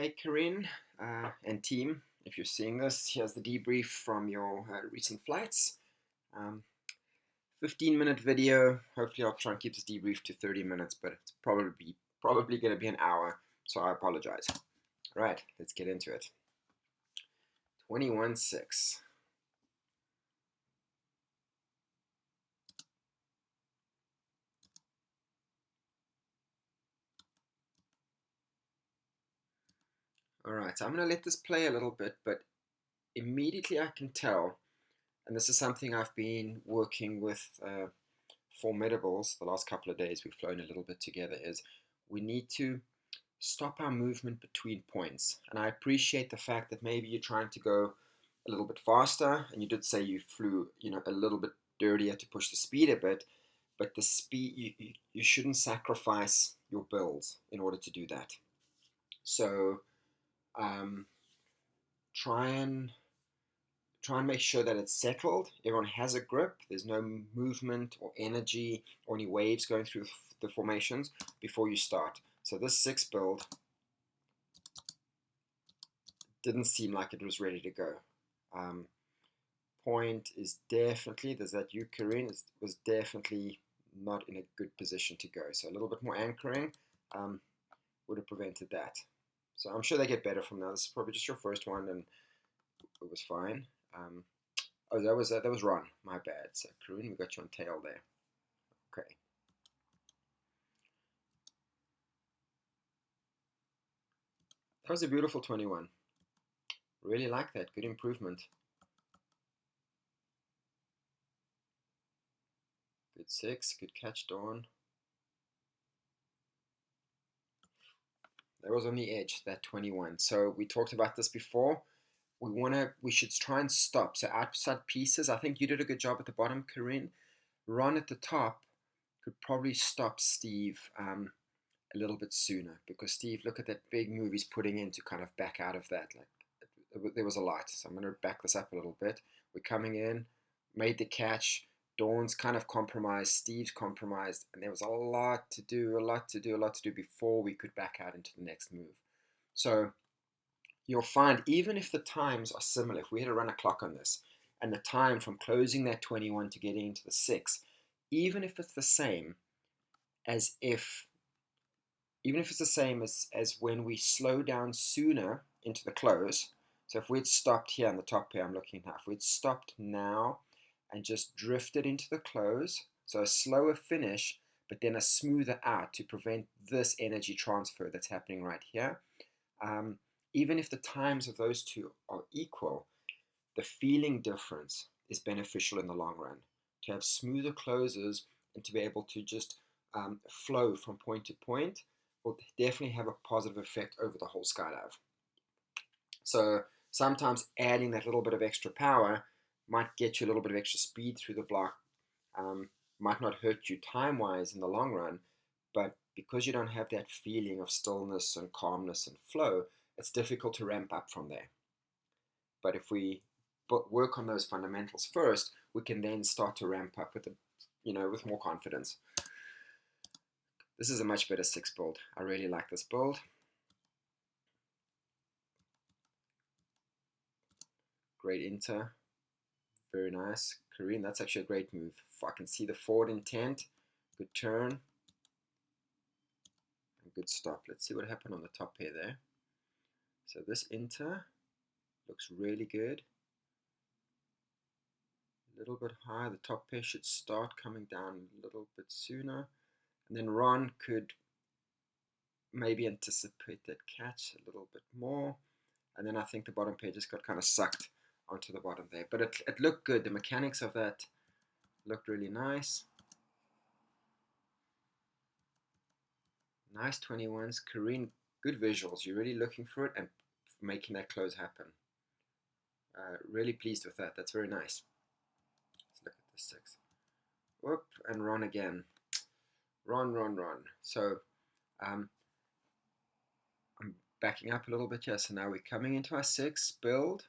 Hey Corinne and team, if you're seeing this, here's the debrief from your recent flights. Um, 15-minute video. Hopefully, I'll try and keep this debrief to 30 minutes, but it's probably going to be an hour, so I apologize. All right, let's get into it. 21.6. All right, so I'm going to let this play a little bit, but immediately I can tell, and this is something I've been working with Formidables the last couple of days. We've flown a little bit together. Is we need to stop our movement between points. And I appreciate the fact that maybe you're trying to go a little bit faster, and you did say you flew, a little bit dirtier to push the speed a bit, but the speed you shouldn't sacrifice your builds in order to do that. So um, try and make sure that it's settled. Everyone has a grip. There's no movement or energy or any waves going through the formations before you start. So this 6 build didn't seem like it was ready to go. Point is definitely, there's that Eucharin, was definitely not in a good position to go. So a little bit more anchoring would have prevented that. So I'm sure they get better from now. This is probably just your first one, and it was fine. Oh, that was Ron. My bad. So Corinne, we got you on tail there. Okay. That was a beautiful 21. Really like that. Good improvement. Good 6. Good catch, Dawn. That was on the edge, that 21. So we talked about this before. We should try and stop. So outside pieces, I think you did a good job at the bottom, Corinne. Ron at the top could probably stop Steve a little bit sooner, because Steve, look at that big move he's putting in to kind of back out of that. Like, there was a lot. So I'm going to back this up a little bit. We're coming in, made the catch. Dawn's kind of compromised, Steve's compromised, and there was a lot to do before we could back out into the next move. So you'll find, even if the times are similar, if we had to run a clock on this, and the time from closing that 21 to getting into the 6, even if it's the same as when we slow down sooner into the close. So if we'd stopped here on the top here, I'm looking now, if we'd stopped now and just drifted into the close, so a slower finish, but then a smoother out to prevent this energy transfer that's happening right here. Even if the times of those two are equal, the feeling difference is beneficial in the long run. To have smoother closes and to be able to just flow from point to point will definitely have a positive effect over the whole skydive. So sometimes adding that little bit of extra power might get you a little bit of extra speed through the block, might not hurt you time-wise in the long run, but because you don't have that feeling of stillness and calmness and flow, it's difficult to ramp up from there. But if we work on those fundamentals first, we can then start to ramp up with more confidence. This is a much better 6 build. I really like this build. Great inter. Very nice. Corinne, that's actually a great move. I can see the forward intent. Good turn. And good stop. Let's see what happened on the top pair there. So this inter looks really good. A little bit high. The top pair should start coming down a little bit sooner. And then Ron could maybe anticipate that catch a little bit more. And then I think the bottom pair just got kind of sucked onto the bottom there. But it looked good. The mechanics of that looked really nice. Nice 21s. Corinne, good visuals. You're really looking for it and making that close happen. Really pleased with that. That's very nice. Let's look at the 6. Whoop, and Ron again. Ron. So I'm backing up a little bit here. So now we're coming into our 6 build.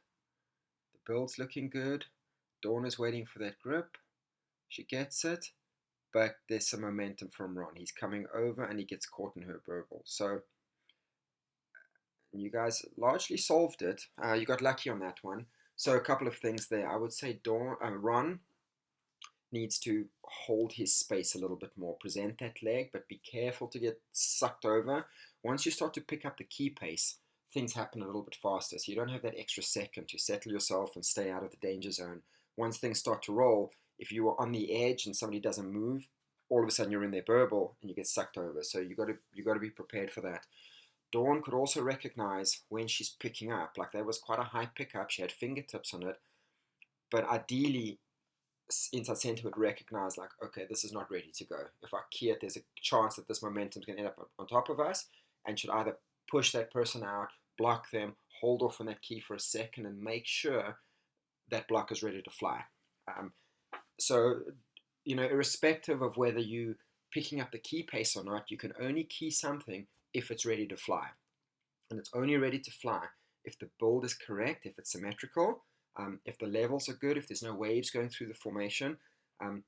The build's looking good. Dawn is waiting for that grip. She gets it, but there's some momentum from Ron. He's coming over and he gets caught in her burble. So And you guys largely solved it. You got lucky on that one. So a couple of things there. I would say Ron needs to hold his space a little bit more, present that leg, but be careful to get sucked over. Once you start to pick up the key pace, things happen a little bit faster. So you don't have that extra second to settle yourself and stay out of the danger zone. Once things start to roll, if you are on the edge and somebody doesn't move, all of a sudden you're in their burble and you get sucked over. So you got to be prepared for that. Dawn could also recognize when she's picking up, like there was quite a high pickup. She had fingertips on it, but ideally inside center would recognize like, okay, this is not ready to go. If I key it, there's a chance that this momentum is going to end up on top of us, and should either push that person out, block them, hold off on that key for a second, and make sure that block is ready to fly. So, irrespective of whether you picking up the key pace or not, you can only key something if it's ready to fly. And it's only ready to fly if the build is correct, if it's symmetrical, if the levels are good, if there's no waves going through the formation,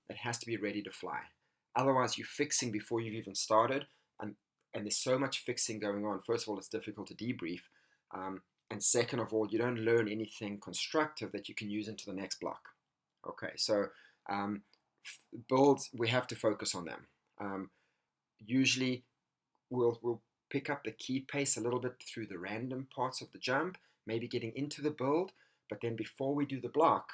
it has to be ready to fly. Otherwise, you're fixing before you've even started, and there's so much fixing going on. First of all, it's difficult to debrief, and second of all, you don't learn anything constructive that you can use into the next block. Okay, so builds, we have to focus on them. Usually, we'll pick up the key pace a little bit through the random parts of the jump, maybe getting into the build, but then before we do the block,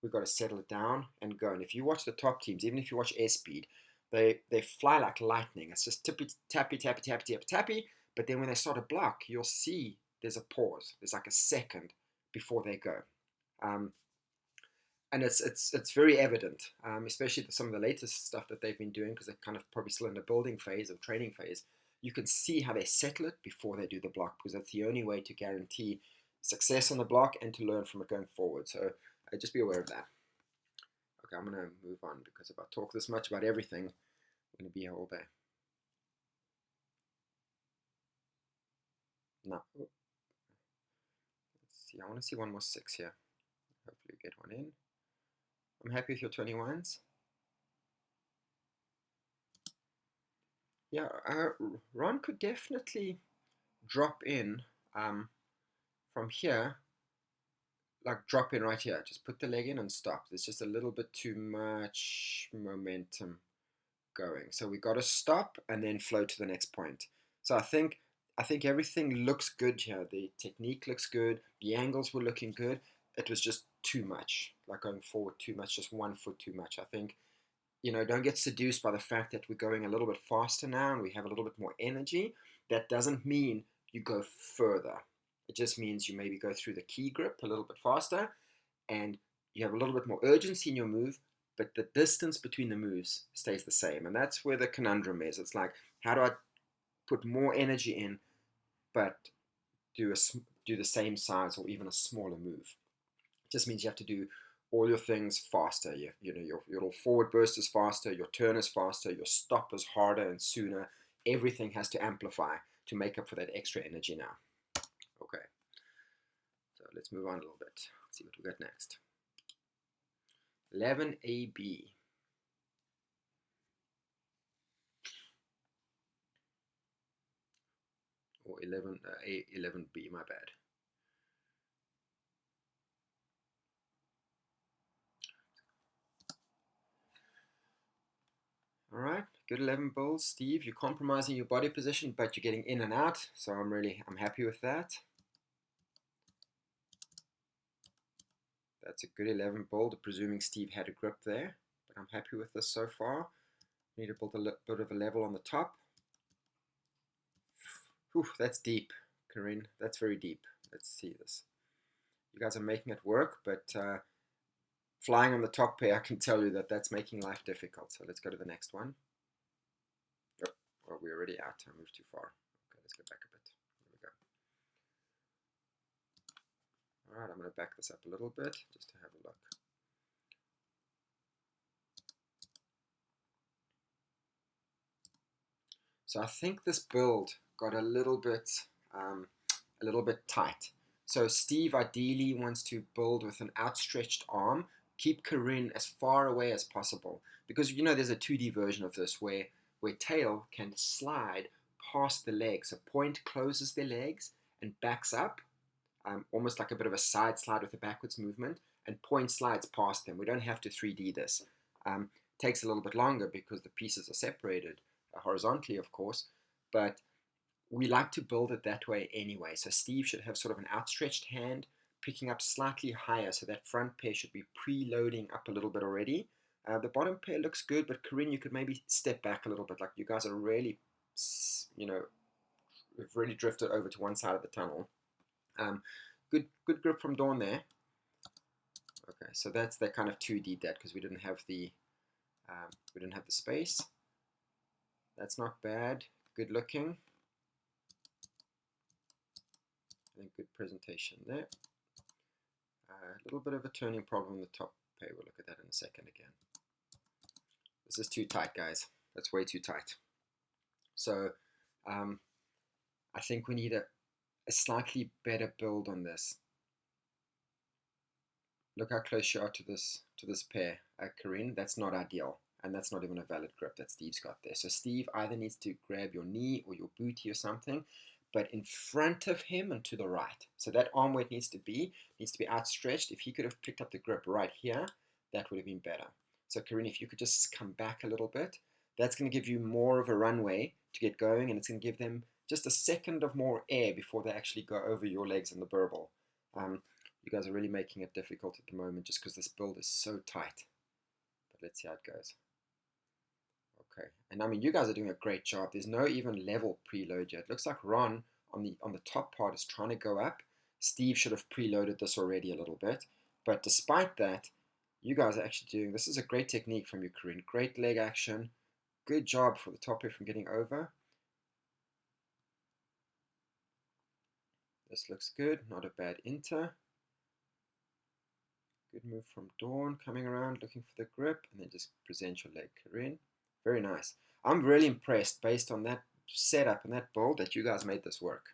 we've got to settle it down and go. And if you watch the top teams, even if you watch airspeed, they fly like lightning. It's just tippy, tappy, tappy, tappy, tappy, tappy. But then when they start a block, you'll see there's a pause. There's like a second before they go. And it's very evident, especially some of the latest stuff that they've been doing, because they're kind of probably still in the building phase or training phase. You can see how they settle it before they do the block, because that's the only way to guarantee success on the block and to learn from it going forward. So just be aware of that. Okay, I'm going to move on, because if I talk this much about everything, I'm going to be here all day. No. Let's see. I want to see one more 6 here. Hopefully get one in. I'm happy with your 21s. Yeah, Ron could definitely drop in from here, like drop in right here. Just put the leg in and stop. There's just a little bit too much momentum going. So we got to stop and then flow to the next point. So I think everything looks good here. The technique looks good. The angles were looking good. It was just too much, like going forward too much, just 1 foot too much. I think, don't get seduced by the fact that we're going a little bit faster now and we have a little bit more energy. That doesn't mean you go further. It just means you maybe go through the key grip a little bit faster and you have a little bit more urgency in your move, but the distance between the moves stays the same. And that's where the conundrum is. It's like, how do I put more energy in, but do the same size or even a smaller move? It just means you have to do all your things faster. Your forward burst is faster, your turn is faster, your stop is harder and sooner. Everything has to amplify to make up for that extra energy now. Okay, so let's move on a little bit. Let's see what we got next. 11AB. Or 11B, my bad. All right, good 11 bulls. Steve, you're compromising your body position, but you're getting in and out. So I'm happy with that. That's a good 11 bull, presuming Steve had a grip there. But I'm happy with this so far. Need to build a bit of a level on the top. Whew, that's deep, Corinne. That's very deep. Let's see this. You guys are making it work, but flying on the top pair, I can tell you that that's making life difficult. So let's go to the next one. Oh, well, we're already out. I moved too far. Okay, let's go back a bit. Here we go. All right, I'm going to back this up a little bit just to have a look. So I think this build got a little bit tight. So Steve ideally wants to build with an outstretched arm. Keep Corinne as far away as possible, because there's a 2D version of this where tail can slide past the legs. So point closes their legs and backs up, almost like a bit of a side slide with a backwards movement, and point slides past them. We don't have to 3D this. Takes a little bit longer because the pieces are separated horizontally, of course, but we like to build it that way anyway. So Steve should have sort of an outstretched hand picking up slightly higher, so that front pair should be preloading up a little bit already. The bottom pair looks good, but Corinne, you could maybe step back a little bit. Like, you guys are really, we've really drifted over to one side of the tunnel. Good grip from Dawn there. Okay, so that's that kind of 2D that, because we didn't have the space. That's not bad. Good looking. I think good presentation there. A little bit of a turning problem in the top pair. We'll look at that in a second again. This is too tight, guys. That's way too tight. So I think we need a slightly better build on this. Look how close you are to this pair, Corinne. That's not ideal, and that's not even a valid grip that Steve's got there. So Steve either needs to grab your knee or your booty or something, but in front of him and to the right. So that arm weight needs to be outstretched. If he could have picked up the grip right here, that would have been better. So Corinne, if you could just come back a little bit, that's going to give you more of a runway to get going, and it's going to give them just a second of more air before they actually go over your legs in the burble. You guys are really making it difficult at the moment just because this build is so tight. But let's see how it goes. Okay, and I mean, you guys are doing a great job. There's no even level preload yet. It looks like Ron on the top part is trying to go up. Steve should have preloaded this already a little bit. But despite that, you guys are actually doing, this is a great technique from you, Corinne. Great leg action. Good job for the top here from getting over. This looks good, not a bad inter. Good move from Dawn, coming around, looking for the grip, and then just present your leg, Corinne. Very nice. I'm really impressed based on that setup and that build that you guys made this work.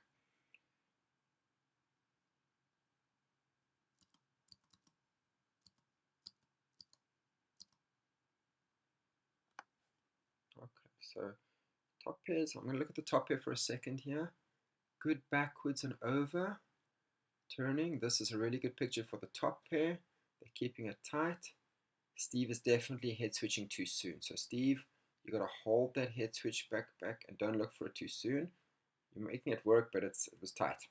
Okay, so top pairs. I'm going to look at the top pair for a second here. Good backwards and over. Turning. This is a really good picture for the top pair. They're keeping it tight. Steve is definitely head switching too soon. So Steve, you got to hold that head switch back, and don't look for it too soon. You're making it work, but it was tight.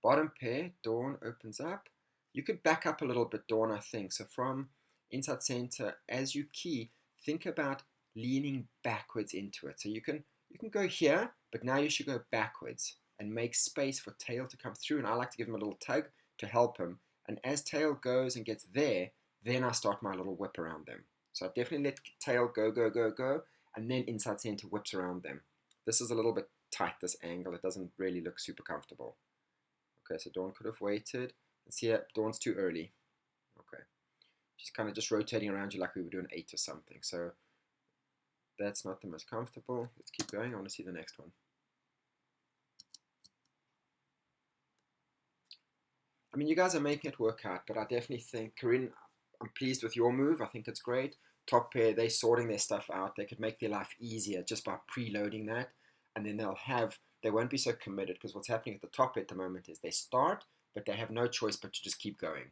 Bottom pair, Dawn opens up. You could back up a little bit, Dawn, I think. So from inside center, as you key, think about leaning backwards into it. So you can go here, but now you should go backwards and make space for tail to come through. And I like to give him a little tug to help him. And as tail goes and gets there, then I start my little whip around them. So I definitely let tail go, go, go, go, and then inside center whips around them. This is a little bit tight, this angle. It doesn't really look super comfortable. Okay, so Dawn could have waited. And see, Dawn's too early. Okay. She's kind of just rotating around you like we would do an 8 or something. So that's not the most comfortable. Let's keep going. I want to see the next one. I mean, you guys are making it work out, but I definitely think, Corinne, I'm pleased with your move. I think it's great. Top pair, they're sorting their stuff out. They could make their life easier just by preloading that, and then they won't be so committed, because what's happening at the top at the moment is they start, but they have no choice but to just keep going.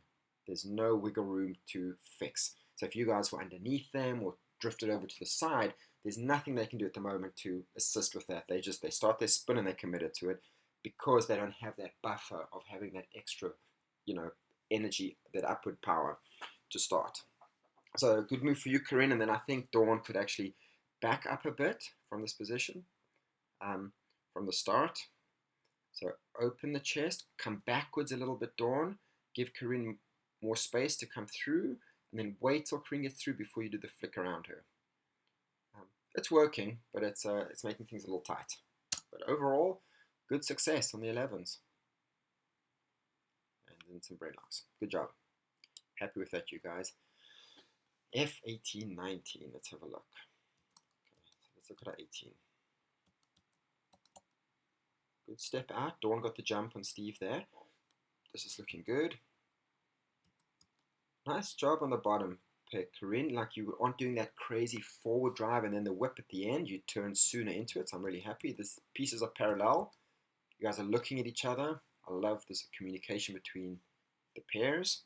There's no wiggle room to fix. So if you guys were underneath them or drifted over to the side, there's nothing they can do at the moment to assist with that. They start their spin and they're committed to it, because they don't have that buffer of having that extra energy, that upward power to start. So good move for you, Corinne, and then I think Dawn could actually back up a bit from this position, from the start. So open the chest, come backwards a little bit, Dawn, give Corinne more space to come through, and then wait till Corinne gets through before you do the flick around her. It's working, but it's making things a little tight. But overall, good success on the 11s. And some brain locks. Good job. Happy with that, you guys. F18-19. Let's have a look. Okay, so let's look at our 18. Good step out. Dawn got the jump on Steve there. This is looking good. Nice job on the bottom pair, Corinne. Like, you aren't doing that crazy forward drive and then the whip at the end. You turn sooner into it, so I'm really happy. These pieces are parallel. You guys are looking at each other. I love this communication between the pairs.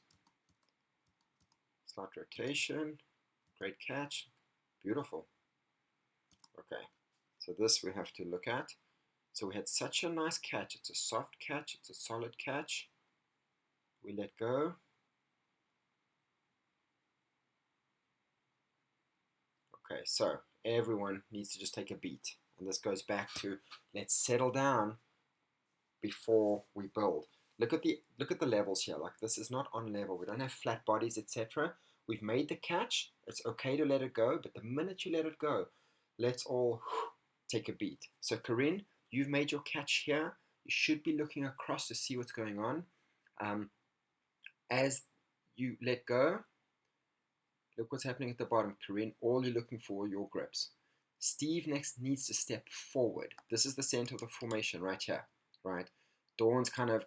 Slight rotation. Great catch. Beautiful. Okay, so this we have to look at. So we had such a nice catch. It's a soft catch. It's a solid catch. We let go. Okay, so everyone needs to just take a beat. And this goes back to, let's settle down before we build. Look at the levels here. Like, this is not on level. We don't have flat bodies, etc. We've made the catch. It's okay to let it go, but the minute you let it go, let's all take a beat. So Corinne, you've made your catch here. You should be looking across to see what's going on. As you let go, look what's happening at the bottom. Corinne, all you're looking for are your grips. Steve next needs to step forward. This is the center of the formation right here, right? Dawn's kind of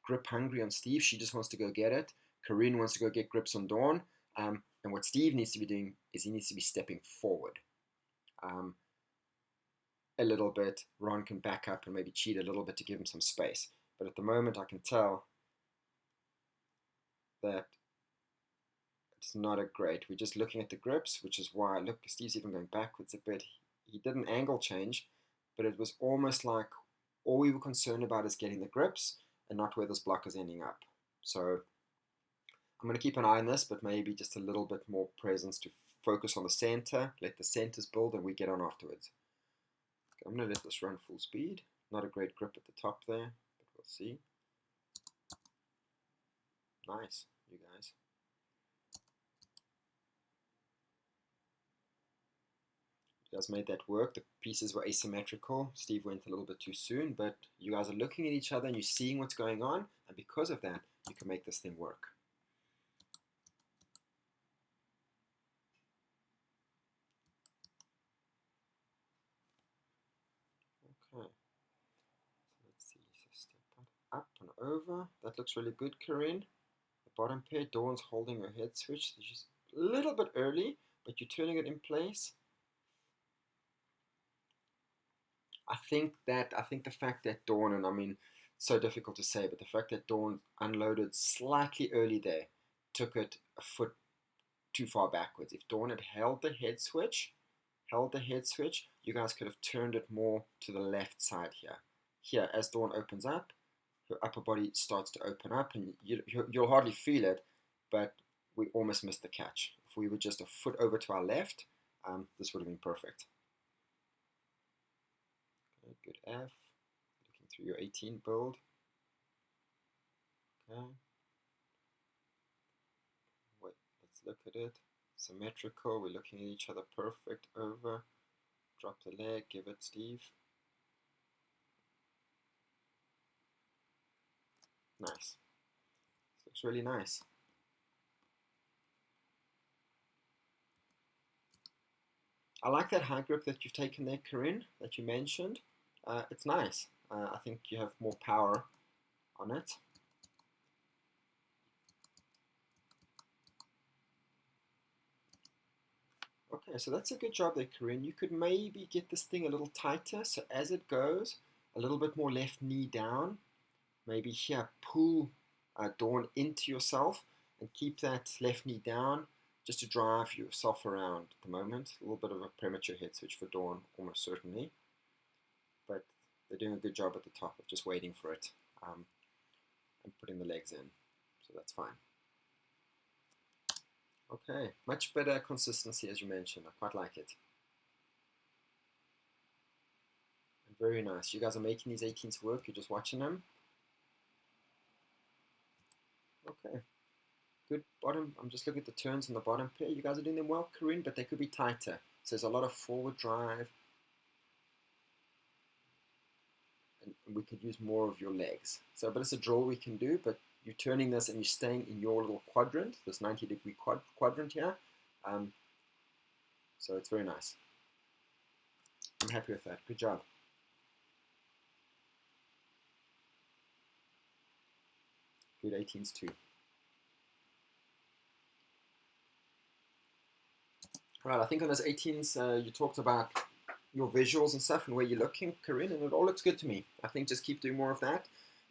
grip hungry on Steve. She just wants to go get it. Corinne wants to go get grips on Dawn. And what Steve needs to be doing is he needs to be stepping forward a little bit. Ron can back up and maybe cheat a little bit to give him some space. But at the moment, I can tell that it's not a great. We're just looking at the grips, which is why, look, Steve's even going backwards a bit. He did an angle change, but it was almost like all we were concerned about is getting the grips and not where this block is ending up. So I'm going to keep an eye on this, but maybe just a little bit more presence to focus on the center, let the centers build, and we get on afterwards. Okay, I'm going to let this run full speed. Not a great grip at the top there, but we'll see. Nice, you guys. You guys made that work. The pieces were asymmetrical. Steve went a little bit too soon, but you guys are looking at each other and you're seeing what's going on, and because of that, you can make this thing work. Okay, so let's see. So step up and over. That looks really good, Corinne. The bottom pair, Dawn's holding her head switch. She's a little bit early, but you're turning it in place. I think the fact that Dawn, and I mean, so difficult to say, but the fact that Dawn unloaded slightly early there took it a foot too far backwards. If Dawn had held the head switch, you guys could have turned it more to the left side here. Here, as Dawn opens up, her upper body starts to open up, and you'll hardly feel it, but we almost missed the catch. If we were just a foot over to our left, this would have been perfect. Okay, good F. Looking through your 18 build. Okay. Wait, let's look at it. Symmetrical. We're looking at each other. Perfect. Over. Drop the leg. Give it, Steve. Nice. This looks really nice. I like that high grip that you've taken there, Corinne, that you mentioned. It's nice. I think you have more power on it. Okay, so that's a good job there, Corinne. You could maybe get this thing a little tighter, so as it goes, a little bit more left knee down. Maybe here, pull Dawn into yourself and keep that left knee down just to drive yourself around at the moment. A little bit of a premature head switch for Dawn, almost certainly. But they're doing a good job at the top of just waiting for it and putting the legs in. So that's fine. Okay, much better consistency as you mentioned. I quite like it. And very nice. You guys are making these 18s work. You're just watching them. Okay. Good bottom. I'm just looking at the turns on the bottom pair. You guys are doing them well, Corinne, but they could be tighter. So there's a lot of forward drive. And we could use more of your legs. So, but it's a drill we can do, but you're turning this and you're staying in your little quadrant, this 90-degree quadrant here. So it's very nice. I'm happy with that. Good job. Good 18s too. Right, I think on those 18s you talked about your visuals and stuff and where you're looking, Corinne, and it all looks good to me. I think just keep doing more of that.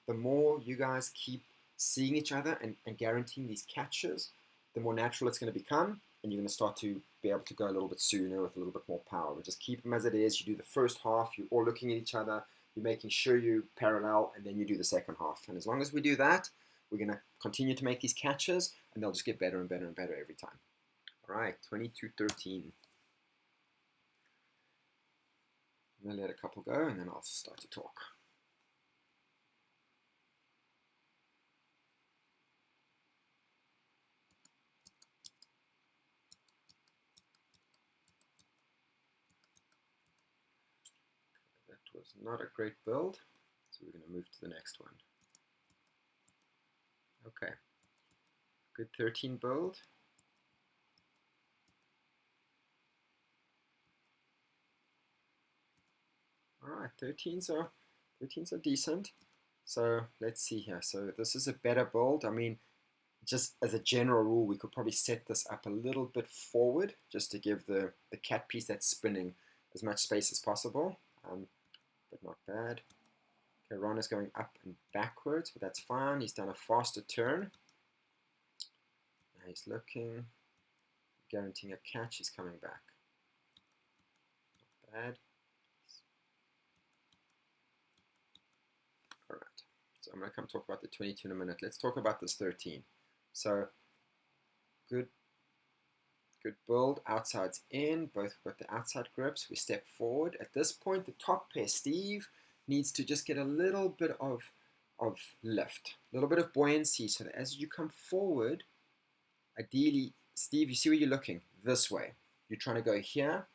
The more you guys keep seeing each other and guaranteeing these catches, the more natural it's going to become, and you're going to start to be able to go a little bit sooner with a little bit more power. But just keep them as it is. You do the first half, you're all looking at each other, you're making sure you parallel, and then you do the second half. And as long as we do that, we're going to continue to make these catches, and they'll just get better and better and better every time. All right, 22-13. I'm going to let a couple go, and then I'll start to talk. That was not a great build, so we're going to move to the next one. Okay, good 13 build. All right, 13s are decent. So let's see here. So this is a better build. I mean, just as a general rule, we could probably set this up a little bit forward just to give the cat piece that's spinning as much space as possible, but not bad. Okay, Ron is going up and backwards, but that's fine. He's done a faster turn. Now he's looking, guaranteeing a catch. He's coming back. Not bad. All right, so I'm going to come talk about the 22 in a minute. Let's talk about this 13. So good build, outsides in, both with the outside grips. We step forward. At this point, the top pair, Steve, needs to just get a little bit of lift, a little bit of buoyancy, so that as you come forward, ideally, Steve, you see where you're looking? This way. You're trying to go here.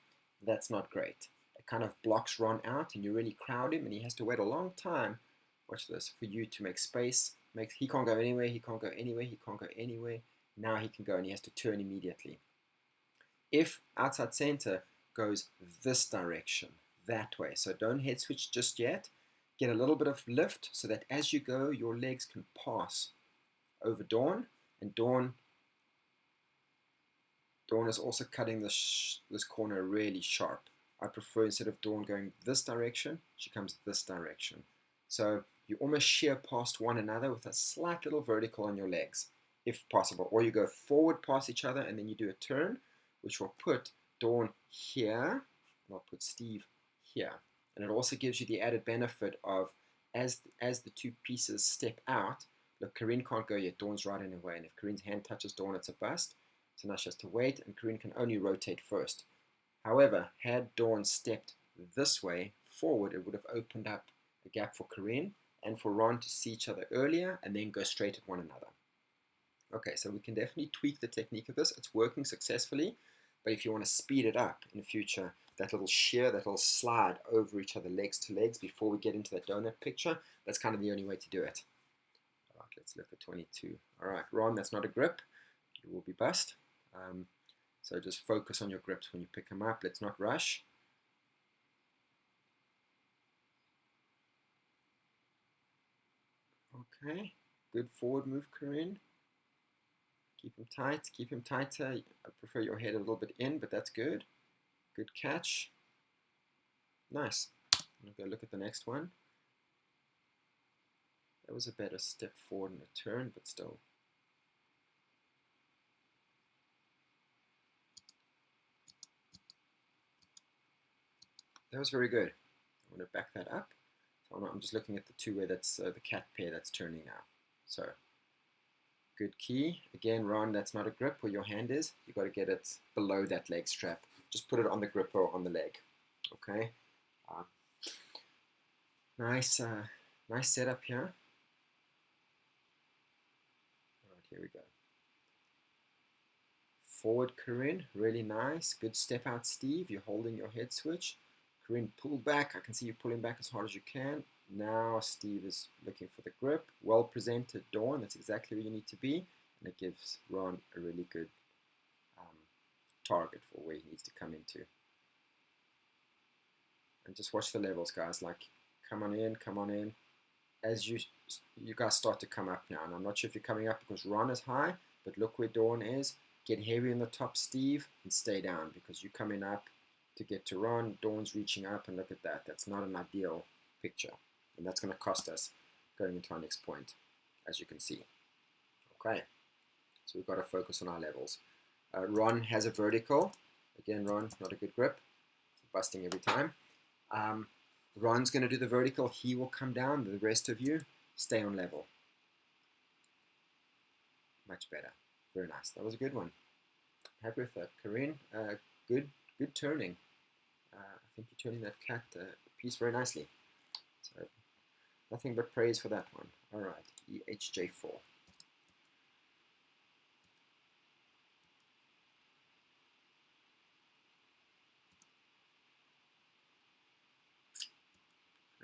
That's not great. It kind of blocks Ron out, and you really crowd him, and he has to wait a long time. Watch this, for you to make space. He can't go anywhere, he can't go anywhere, he can't go anywhere. Now he can go, and he has to turn immediately. If outside center goes this direction, that way, so don't head switch just yet. Get a little bit of lift so that as you go, your legs can pass over Dawn, and Dawn is also cutting this corner really sharp. I prefer, instead of Dawn going this direction, she comes this direction. So you almost shear past one another with a slight little vertical on your legs, if possible. Or you go forward past each other, and then you do a turn, which will put Dawn here, and I'll put Steve here. And it also gives you the added benefit of, as the two pieces step out, look, Corinne can't go yet, Dawn's right in her way, and if Corinne's hand touches Dawn, it's a bust. So now she has to wait, and Corinne can only rotate first. However, had Dawn stepped this way forward, it would have opened up a gap for Corinne and for Ron to see each other earlier and then go straight at one another. Okay, so we can definitely tweak the technique of this. It's working successfully, but if you want to speed it up in the future, that little shear, that little slide over each other legs to legs before we get into that donut picture, that's kind of the only way to do it. All right, let's look at 22. All right, Ron, that's not a grip. You will be bust. So just focus on your grips when you pick them up. Let's not rush. Okay, good forward move, Corinne. Keep him tight, keep him tighter. I prefer your head a little bit in, but that's good. Good catch. Nice. I'm going to go look at the next one. That was a better step forward and a turn, but still. That was very good. I want to back that up. So I'm just looking at the two where that's the cat pair that's turning now. So good key. Again, Ron, that's not a grip where your hand is. You've got to get it below that leg strap. Just put it on the grip or on the leg. Okay. Nice setup here. All right, here we go. Forward, Corinne, really nice. Good step out, Steve. You're holding your head switch. Corinne, pull back. I can see you pulling back as hard as you can. Now Steve is looking for the grip. Well presented, Dawn. That's exactly where you need to be. And it gives Ron a really good target for where he needs to come into. And just watch the levels, guys. Like, come on in, come on in. As you guys start to come up now. And I'm not sure if you're coming up because Ron is high, but look where Dawn is. Get heavy in the top, Steve, and stay down because you're coming up to get to Ron. Dawn's reaching up, and look at that. That's not an ideal picture. And that's going to cost us going into our next point, as you can see. Okay, so we've got to focus on our levels. Ron has a vertical. Again, Ron, not a good grip. Busting every time. Ron's going to do the vertical. He will come down. The rest of you, stay on level. Much better. Very nice. That was a good one. Happy with that. Corinne, good turning. I think you're turning that cat piece very nicely. So nothing but praise for that one. All right, EHJ4. All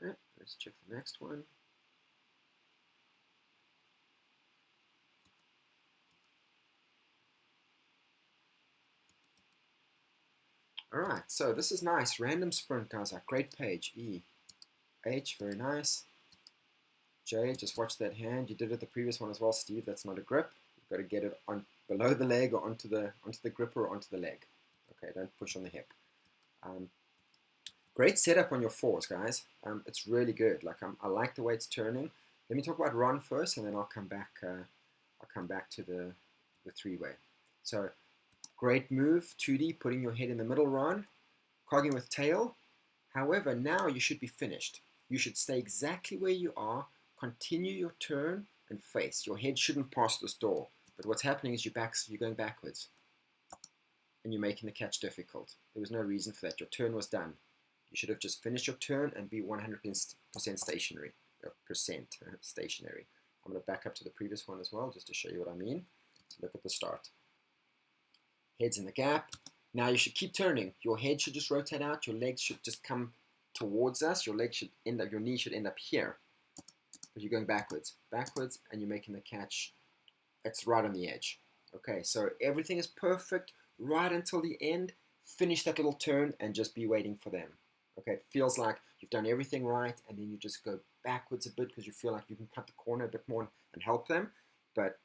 right, let's check the next one. All right, so this is nice. Random sprint, guys. A great page. E, H, very nice. J, just watch that hand. You did it the previous one as well, Steve. That's not a grip. You've got to get it on below the leg or onto the gripper or onto the leg. Okay, don't push on the hip. Great setup on your fours, guys. It's really good. Like I like the way it's turning. Let me talk about Ron first, and then I'll come back. I'll come back to the three-way. So great move, 2D, putting your head in the middle, Ron. Cogging with tail. However, now you should be finished. You should stay exactly where you are. Continue your turn and face. Your head shouldn't pass this door. But what's happening is you're going backwards. And you're making the catch difficult. There was no reason for that. Your turn was done. You should have just finished your turn and be 100% stationary. Stationary. I'm going to back up to the previous one as well, just to show you what I mean. So look at the start. Head's in the gap. Now you should keep turning. Your head should just rotate out. Your legs should just come towards us. Your legs should end up, your knee should end up here. But you're going backwards, and you're making the catch. It's right on the edge. Okay, so everything is perfect right until the end. Finish that little turn and just be waiting for them. Okay, it feels like you've done everything right, and then you just go backwards a bit because you feel like you can cut the corner a bit more and help them, but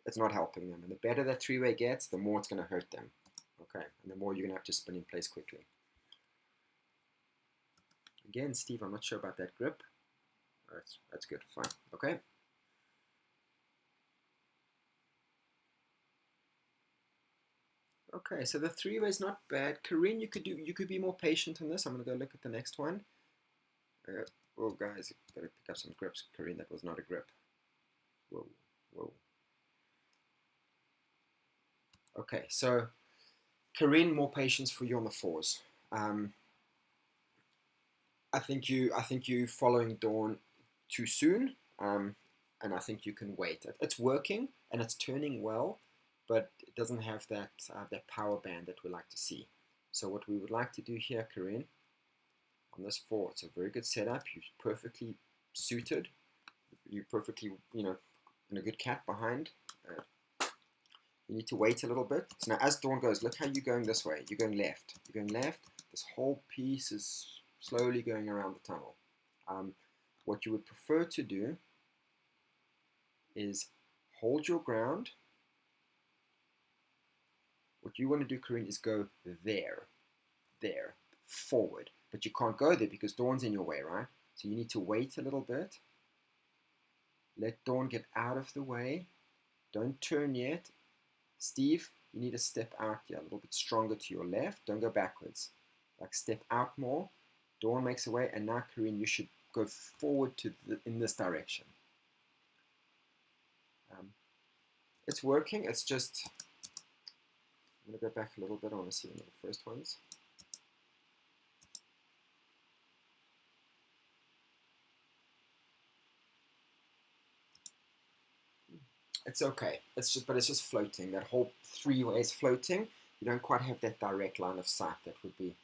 it's not helping them. And the better that three-way gets, the more it's going to hurt them. Okay, and the more you're going to have to spin in place quickly. Again, Steve, I'm not sure about that grip. That's good, fine. Okay. Okay, so the three-way is not bad. Corinne, you could be more patient on this. I'm going to go look at the next one. Oh, guys, got to pick up some grips. Corinne, that was not a grip. Whoa. Okay, so Corinne, more patience for you on the fours. I think you following Dawn too soon, and I think you can wait. It's working and it's turning well, but it doesn't have that power band that we like to see. So what we would like to do here, Corinne, on this four, it's a very good setup. You're perfectly suited. You're perfectly, in a good cat behind. You need to wait a little bit. So now as Dawn goes, look how you're going this way. You're going left. You're going left. This whole piece is slowly going around the tunnel. What you would prefer to do is hold your ground. What you want to do, Corinne, is go there, forward. But you can't go there because Dawn's in your way, right? So you need to wait a little bit. Let Dawn get out of the way. Don't turn yet. Steve, you need to step out here a little bit stronger to your left. Don't go backwards. Like step out more. Dawn makes a way, and now Corinne, you should go forward in this direction. It's working. It's just I'm going to go back a little bit. I want to see one of the first ones. It's okay. But it's just floating. That whole three-way is floating. You don't quite have that direct line of sight. That would be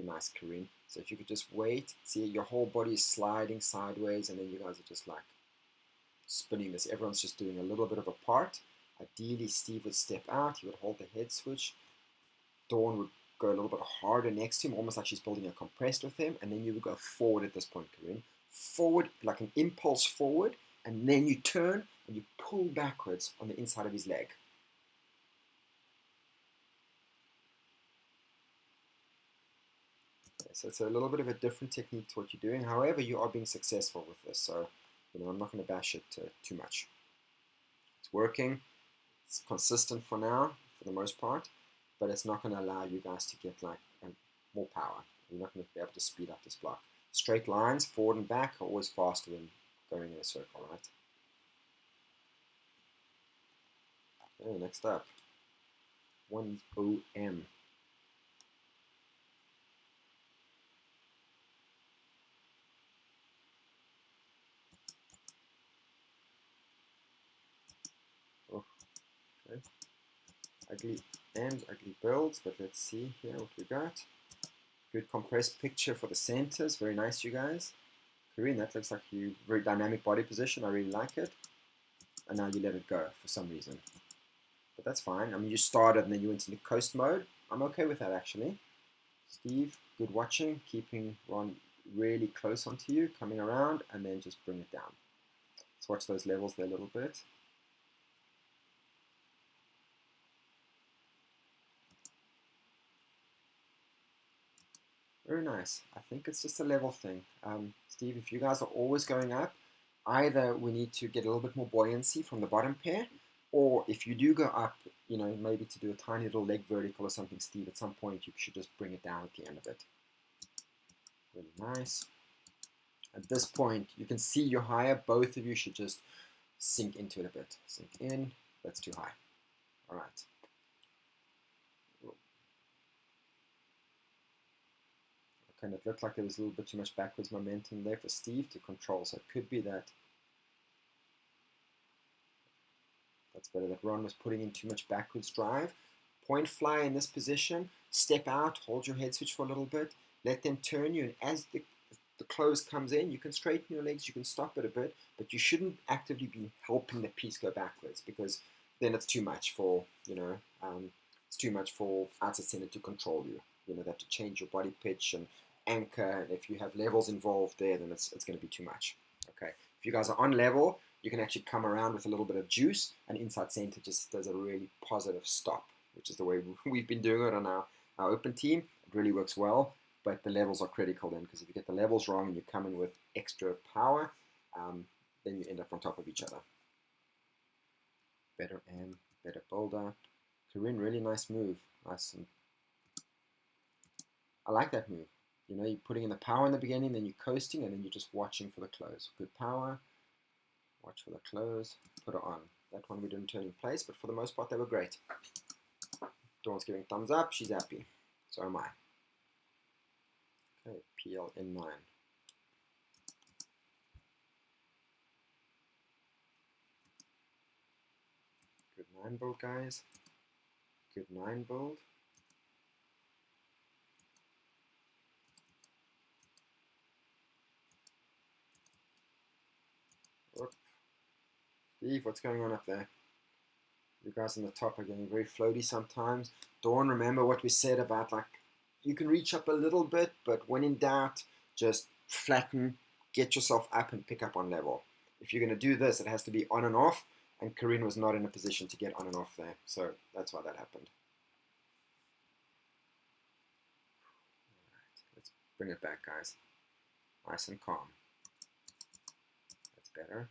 nice, Corinne. So if you could just wait, see your whole body is sliding sideways, and then you guys are just like spinning this. Everyone's just doing a little bit of a part. Ideally, Steve would step out. He would hold the head switch. Dawn would go a little bit harder next to him, almost like she's building a compressed with him, and then you would go forward at this point, Corinne. Forward, like an impulse forward, and then you turn and you pull backwards on the inside of his leg. So it's a little bit of a different technique to what you're doing. However, you are being successful with this. So, I'm not going to bash it too much. It's working. It's consistent for now, for the most part, but it's not going to allow you guys to get like more power. You're not going to be able to speed up this block. Straight lines, forward and back, are always faster than going in a circle, right? Okay, next up, 1OM. Oh, okay. Ugly ends, ugly builds, but let's see here what we got. Good compressed picture for the centers. Very nice, you guys. Karine, that looks like you very dynamic body position. I really like it. And now you let it go for some reason. But that's fine. I mean, you started and then you went into coast mode. I'm okay with that, actually. Steve, good watching. Keeping Ron really close onto you, coming around, and then just bring it down. Let's watch those levels there a little bit. Very nice. I think it's just a level thing. Steve, if you guys are always going up, either we need to get a little bit more buoyancy from the bottom pair, or if you do go up, maybe to do a tiny little leg vertical or something, Steve, at some point you should just bring it down at the end of it. Really nice. At this point, you can see you're higher. Both of you should just sink into it a bit. Sink in. That's too high. All right. Okay, and it looked like there was a little bit too much backwards momentum there for Steve to control. So it could be that that's better, that Ron was putting in too much backwards drive. Point fly in this position. Step out. Hold your head switch for a little bit. Let them turn you. And as the close comes in, you can straighten your legs, you can stop it a bit, but you shouldn't actively be helping the piece go backwards, because then it's too much for, it's too much for outside center to control you. They have to change your body pitch and anchor, and if you have levels involved there, then it's going to be too much. Okay, if you guys are on level, you can actually come around with a little bit of juice, and inside center just does a really positive stop, which is the way we've been doing it on our open team. It really works well. But the levels are critical then, because if you get the levels wrong and you come in with extra power, then you end up on top of each other. Better M, better build up. Karine, really nice move. Nice. And I like that move. You're putting in the power in the beginning, then you're coasting, and then you're just watching for the close. Good power. Watch for the close. Put it on. That one we didn't turn in place, but for the most part, they were great. Dawn's giving thumbs up. She's happy. So am I. Okay, PL in 9. Good 9 build, guys. Good 9 build. Whoop. Steve, what's going on up there? You guys on the top are getting very floaty sometimes. Dawn, remember what we said about, like, you can reach up a little bit, but when in doubt, just flatten, get yourself up and pick up on level. If you're going to do this, it has to be on and off, and Karine was not in a position to get on and off there, so that's why that happened. All right, let's bring it back, guys. Nice and calm. That's better.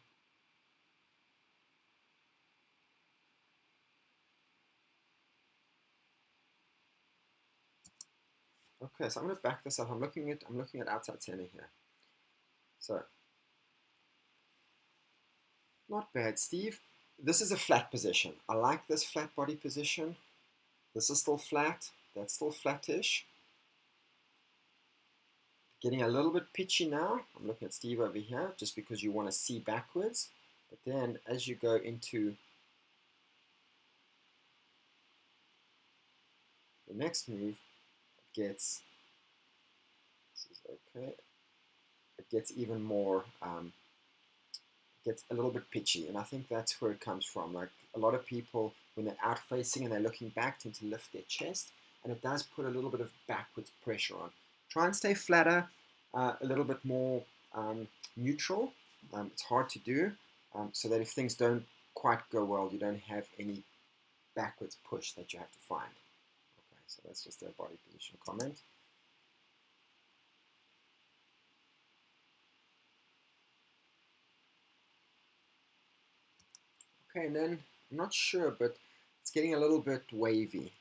Okay, so I'm going to back this up. I'm looking at outside center here. So, not bad, Steve. This is a flat position. I like this flat body position. This is still flat. That's still flattish. Getting a little bit pitchy now. I'm looking at Steve over here, just because you want to see backwards. But then as you go into the next move, this is okay. It gets even more, gets a little bit pitchy, and I think that's where it comes from. Like, a lot of people, when they're out facing and they're looking back, tend to lift their chest, and it does put a little bit of backwards pressure on. Try and stay flatter, a little bit more neutral. It's hard to do, so that if things don't quite go well, you don't have any backwards push that you have to find. Okay, so that's just a body position comment. Okay, and then I'm not sure, but it's getting a little bit wavy.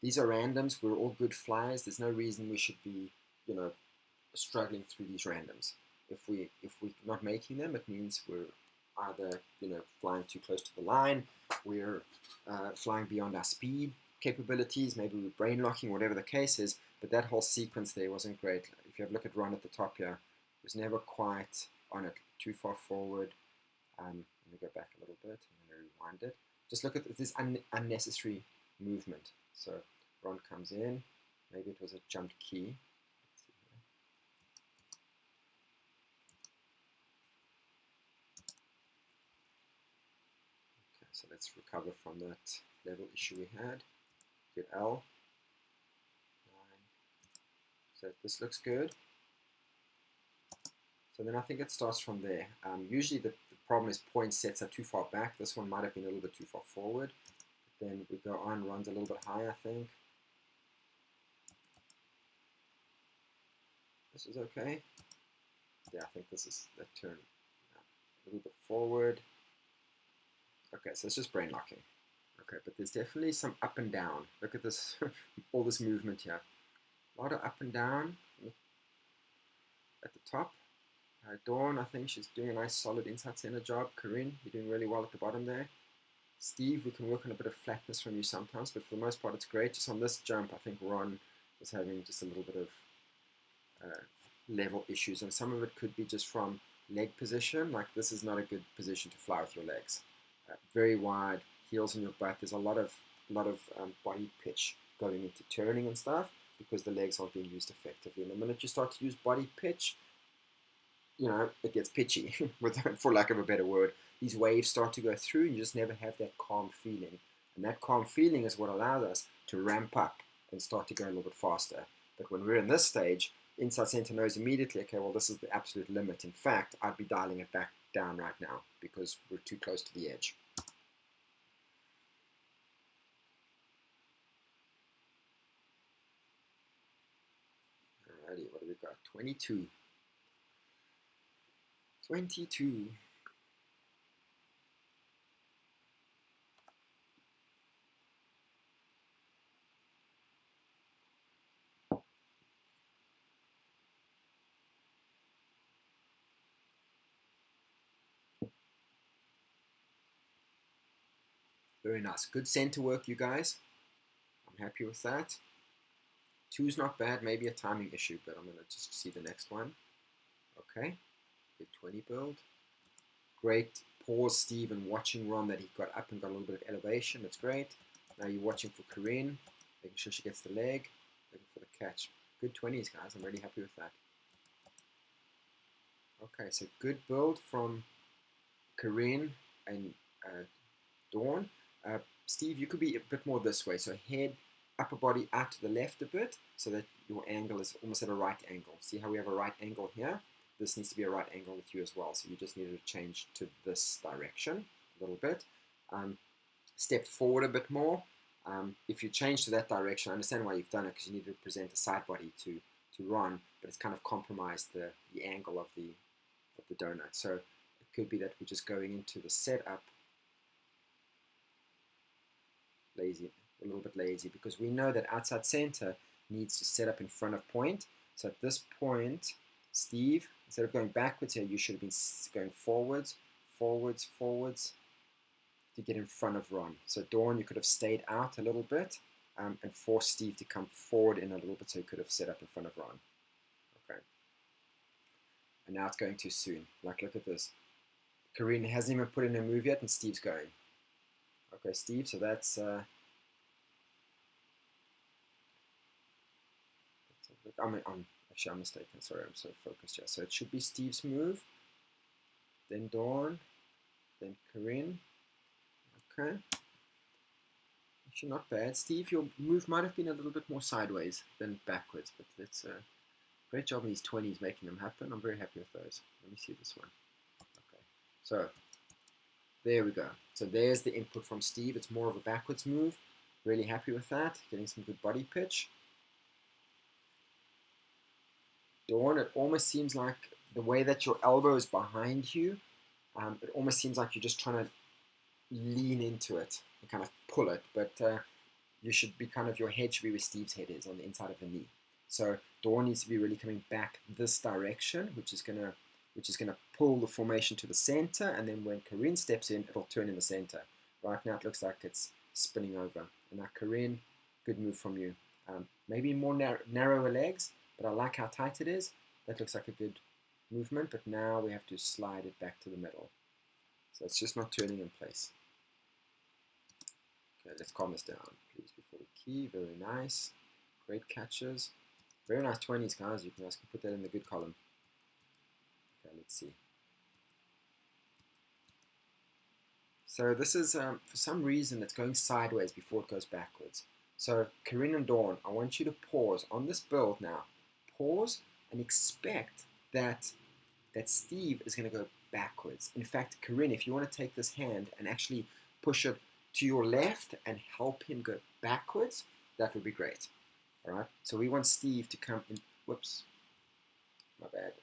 These are randoms. We're all good flyers. There's no reason we should be, you know, struggling through these randoms. If we're not making them, it means we're either, you know, flying too close to the line, we're flying beyond our speed capabilities, maybe we're brain locking, whatever the case is. But that whole sequence there wasn't great. If you have a look at Ron at the top here, it was never quite on it, too far forward. Let me go back a little bit and rewind it. Just look at this unnecessary movement. So Ron comes in, maybe it was a jumped key. Let's see here. Okay, so let's recover from that level issue we had. Get L. 9. So this looks good. So then I think it starts from there. Usually the problem is point sets are too far back. This one might have been a little bit too far forward. But then we go on, runs a little bit higher, I think. This is okay. Yeah, I think this is the turn. A little bit forward. Okay, so it's just brain locking. Okay, but there's definitely some up and down. Look at this, all this movement here. A lot of up and down at the top. Dawn, I think she's doing a nice solid inside center job. Corinne, you're doing really well at the bottom there. Steve, we can work on a bit of flatness from you sometimes, but for the most part it's great. Just on this jump, I think Ron was having just a little bit of level issues, and some of it could be just from leg position. Like this is not a good position to fly with your legs. Very wide, heels in your butt. There's a lot of body pitch going into turning and stuff because the legs aren't being used effectively. And the minute you start to use body pitch, you know, it gets pitchy, for lack of a better word. These waves start to go through, and you just never have that calm feeling. And that calm feeling is what allows us to ramp up and start to go a little bit faster. But when we're in this stage, inside center knows immediately, okay, well, this is the absolute limit. In fact, I'd be dialing it back down right now because we're too close to the edge. Alrighty, what do we got? 22. 22. Very nice. Good center work, you guys. I'm happy with that. 2's not bad, maybe a timing issue, but I'm going to just see the next one. Okay, good 20 build. Great pause, Steve, and watching Ron that he got up and got a little bit of elevation. That's great. Now you're watching for Corinne, making sure she gets the leg, looking for the catch. Good 20s, guys. I'm really happy with that. Okay, so good build from Corinne and Dawn. Steve, you could be a bit more this way. So head, upper body out to the left a bit so that your angle is almost at a right angle. See how we have a right angle here? This needs to be a right angle with you as well. So you just need to change to this direction a little bit. Step forward a bit more. If you change to that direction, I understand why you've done it because you need to present a side body to Ron, but it's kind of compromised the angle of the donut. So it could be that we're just going into the setup lazy, a little bit lazy, because we know that outside center needs to set up in front of point. So at this point, Steve, instead of going backwards here, you should have been going forwards, forwards, forwards to get in front of Ron. So Dawn, you could have stayed out a little bit and forced Steve to come forward in a little bit so he could have set up in front of Ron. Okay. And now it's going too soon. Like, look at this. Corinne hasn't even put in a move yet and Steve's going. Okay, Steve, so that's I'm mistaken. Sorry, I'm so focused here. So it should be Steve's move, then Dawn, then Corinne. Okay. Actually, not bad. Steve, your move might have been a little bit more sideways than backwards, but that's a great job in these 20s making them happen. I'm very happy with those. Let me see this one. Okay. So there we go. So there's the input from Steve. It's more of a backwards move. Really happy with that. Getting some good body pitch. Dawn, it almost seems like the way that your elbow is behind you, it almost seems like you're just trying to lean into it and kind of pull it, but you should be kind of, your head should be where Steve's head is, on the inside of the knee. So Dawn needs to be really coming back this direction, which is gonna pull the formation to the center, and then when Corinne steps in, it'll turn in the center. Right now it looks like it's spinning over. And now Corinne, good move from you. Maybe more narrower legs, but I like how tight it is. That looks like a good movement, but now we have to slide it back to the middle. So it's just not turning in place. Okay, let's calm this down, please, before we key. Very nice. Great catches. Very nice 20s, guys. You guys can put that in the good column. Okay, let's see. So this is, for some reason, it's going sideways before it goes backwards. So Corinne and Dawn, I want you to pause on this build now. Pause and expect that Steve is going to go backwards. In fact, Corinne, if you want to take this hand and actually push it to your left and help him go backwards, that would be great. All right. So we want Steve to come in. Whoops. My bad.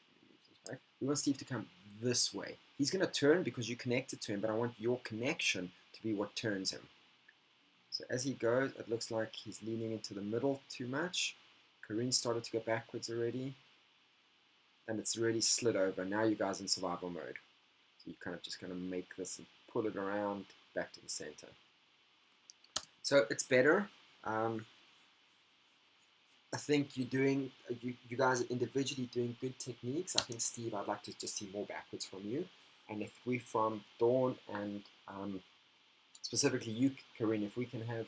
We want Steve to come this way. He's going to turn because you connected to him, but I want your connection to be what turns him. So as he goes, it looks like he's leaning into the middle too much. Corinne started to go backwards already. And it's really slid over. Now you guys in survival mode. So you're kind of just going to make this and pull it around back to the center. So it's better. I think you're doing, you guys are individually doing good techniques. I think, Steve, I'd like to just see more backwards from you. And if we, from Dawn and specifically you, Corinne, if we can have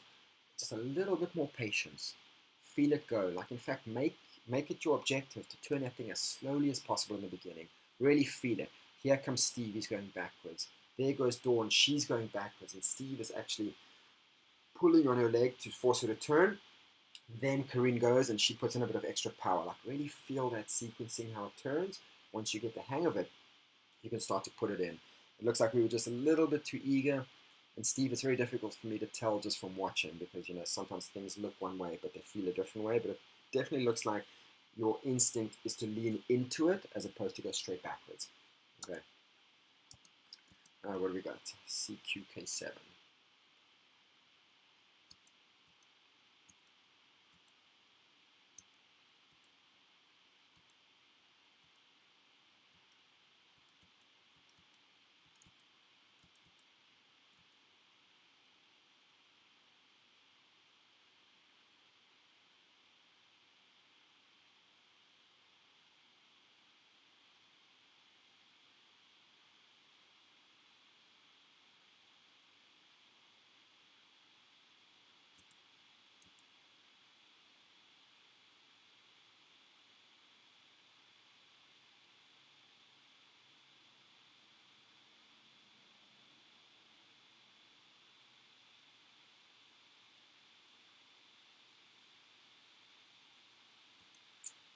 just a little bit more patience, feel it go. Like, in fact, make it your objective to turn that thing as slowly as possible in the beginning. Really feel it. Here comes Steve, he's going backwards. There goes Dawn, she's going backwards. And Steve is actually pulling on her leg to force her to turn. Then Corinne goes and she puts in a bit of extra power. Like, really feel that sequencing, how it turns. Once you get the hang of it, you can start to put it in. It looks like we were just a little bit too eager. And Steve, it's very difficult for me to tell just from watching, because, you know, sometimes things look one way, but they feel a different way. But it definitely looks like your instinct is to lean into it as opposed to go straight backwards. Okay. What do we got? CQK7.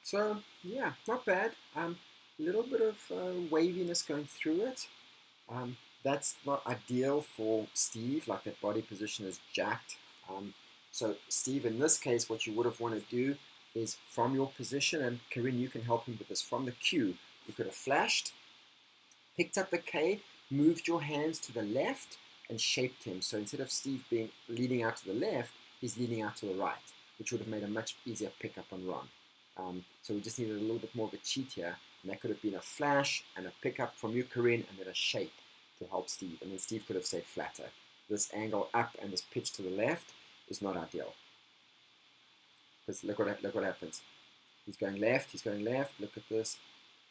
So, yeah, not bad. A little bit of waviness going through it. That's not ideal for Steve, like that body position is jacked. So Steve, in this case, what you would have wanted to do is from your position, and Corinne, you can help him with this, from the cue, you could have flashed, picked up the K, moved your hands to the left, and shaped him. So instead of Steve being leaning out to the left, he's leaning out to the right, which would have made a much easier pickup and run. So we just needed a little bit more of a cheat here, and that could have been a flash and a pickup from you, Corinne, and then a shape to help Steve, and then Steve could have stayed flatter. This angle up and this pitch to the left is not ideal. Because look what happens. He's going left, look at this.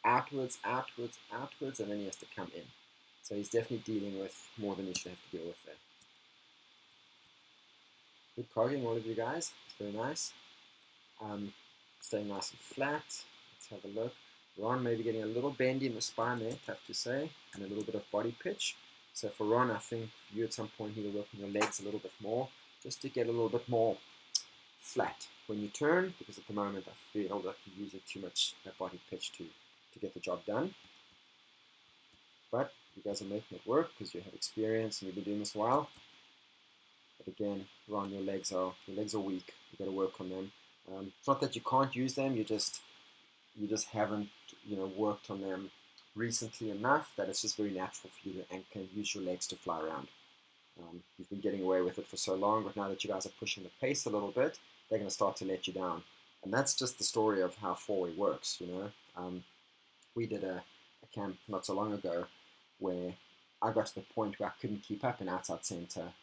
Outwards, outwards, outwards, and then he has to come in. So he's definitely dealing with more than he should have to deal with there. Good cogging, all of you guys. It's very nice. Staying nice and flat. Let's have a look. Ron maybe getting a little bendy in the spine there, tough to say, and a little bit of body pitch. So for Ron, I think you at some point need to work on your legs a little bit more, just to get a little bit more flat when you turn, because at the moment I feel that you're using too much body pitch to get the job done. But you guys are making it work because you have experience and you've been doing this a while. But again, Ron, your legs are weak. You've got to work on them. It's not that you can't use them, you just haven't, worked on them recently enough that it's just very natural for you to and can use your legs to fly around. You've been getting away with it for so long, but now that you guys are pushing the pace a little bit, they're going to start to let you down. And that's just the story of how 4-way works, you know. We did a camp not so long ago where I got to the point where I couldn't keep up in outside center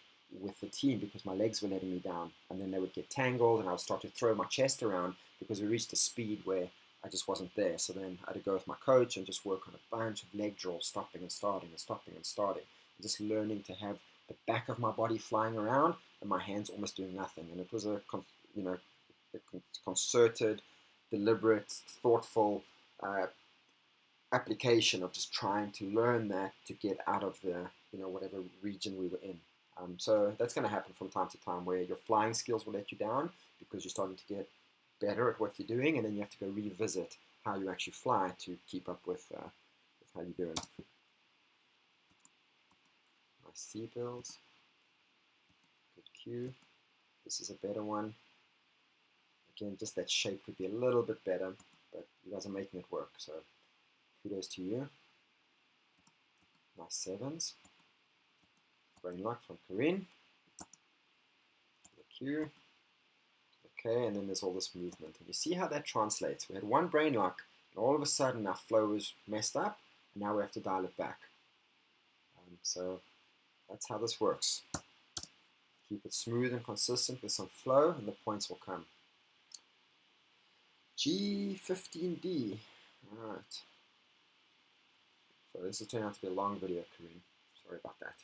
with the team because my legs were letting me down, and then they would get tangled and I would start to throw my chest around because we reached a speed where I just wasn't there. So then I had to go with my coach and just work on a bunch of leg drills, stopping and starting and stopping and starting, and just learning to have the back of my body flying around and my hands almost doing nothing. And it was a concerted, deliberate, thoughtful application of just trying to learn that to get out of the whatever region we were in. So that's going to happen from time to time where your flying skills will let you down because you're starting to get better at what you're doing, and then you have to go revisit how you actually fly to keep up with how you're doing. Nice C builds. Good cue. This is a better one. Again, just that shape could be a little bit better, but you guys are making it work, so kudos to you. Nice sevens. Brain lock from Corinne. The cue. Okay, and then there's all this movement. And you see how that translates. We had one brain lock, and all of a sudden our flow was messed up, and now we have to dial it back. So that's how this works. Keep it smooth and consistent with some flow, and the points will come. G15D. Alright. So this will turn out to be a long video, Corinne. Sorry about that.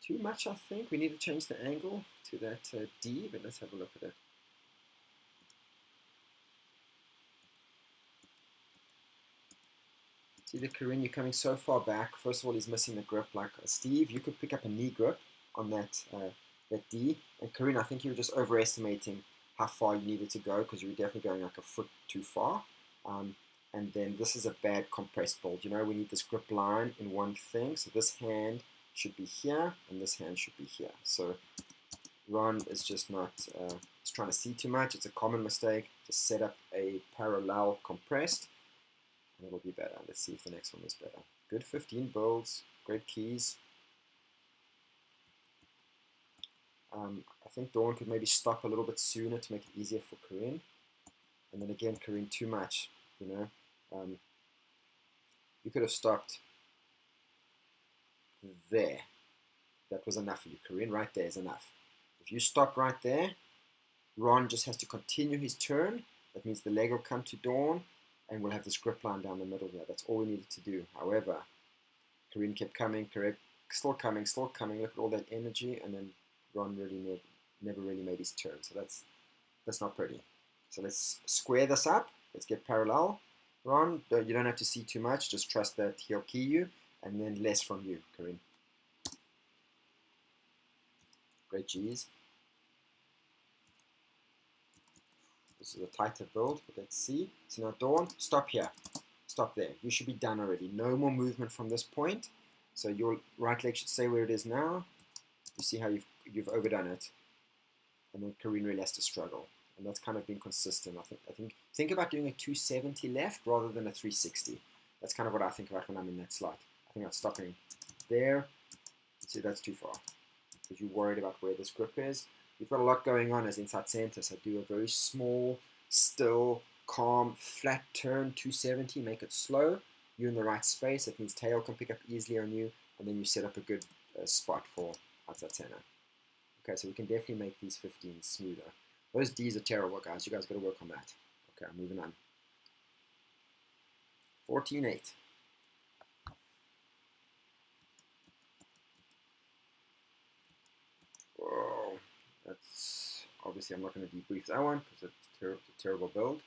Too much, I think. We need to change the angle to that D, but let's have a look at it. See the Corinne, you're coming so far back. First of all, he's missing the grip. Like Steve, you could pick up a knee grip on that D. And Corinne, I think you were just overestimating how far you needed to go because you were definitely going like a foot too far. And then this is a bad compressed build. You know, we need this grip line in one thing. So this hand should be here, and this hand should be here. So Ron is just not he's trying to see too much. It's a common mistake. Just set up a parallel compressed, and it'll be better. Let's see if the next one is better. Good 15 builds, great keys. I think Dawn could maybe stop a little bit sooner to make it easier for Corinne. And then again, Corinne, too much, you know. You could have stopped there. That was enough for you, Corinne. Right there is enough. If you stop right there, Ron just has to continue his turn. That means the leg will come to Dawn, and we'll have this grip line down the middle here. That's all we needed to do. However, Corinne kept coming, still coming. Look at all that energy, and then Ron really never really made his turn. So that's not pretty. So let's square this up. Let's get parallel. Ron, you don't have to see too much. Just trust that he'll key you, and then less from you, Corinne. Great G's. This is a tighter build, but let's see. So now Dawn, stop here. Stop there. You should be done already. No more movement from this point. So your right leg should stay where it is now. You see how you've overdone it. And then Corinne really has to struggle. And that's kind of been consistent. I think about doing a 270 left rather than a 360. That's kind of what I think about when I'm in that slot. I think I'm stopping there. See, that's too far. Because you're worried about where this grip is. You've got a lot going on as inside center, so do a very small, still, calm, flat turn, 270, make it slow. You're in the right space. That means tail can pick up easily on you, and then you set up a good spot for outside center. Okay, so we can definitely make these 15s smoother. Those Ds are terrible, guys. You guys got to work on that. Okay, I'm moving on. 14-8. Whoa. That's obviously I'm not going to debrief that one because it's a terrible build.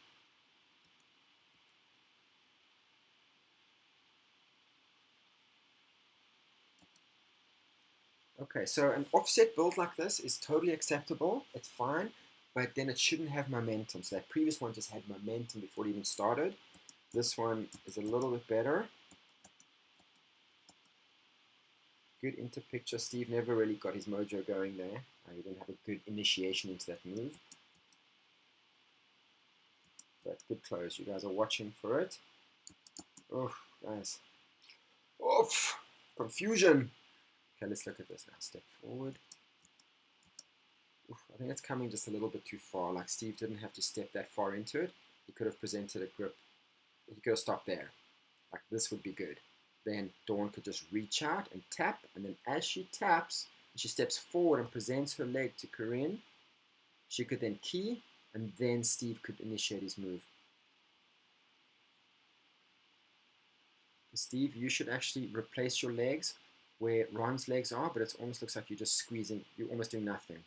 Okay, so an offset build like this is totally acceptable. It's fine, but then it shouldn't have momentum. So that previous one just had momentum before it even started. This one is a little bit better. Good into picture. Steve never really got his mojo going there. He didn't have a good initiation into that move. But good close. You guys are watching for it. Oh, guys. Oof. Confusion. Okay, let's look at this now. Step forward. Oof, I think it's coming just a little bit too far. Like Steve didn't have to step that far into it. He could have presented a grip. He could have stopped there. Like this would be good. Then Dawn could just reach out and tap. And then as she taps, she steps forward and presents her leg to Corinne. She could then key. And then Steve could initiate his move. Steve, you should actually replace your legs where Ron's legs are, but it almost looks like you're just squeezing. You're almost doing nothing.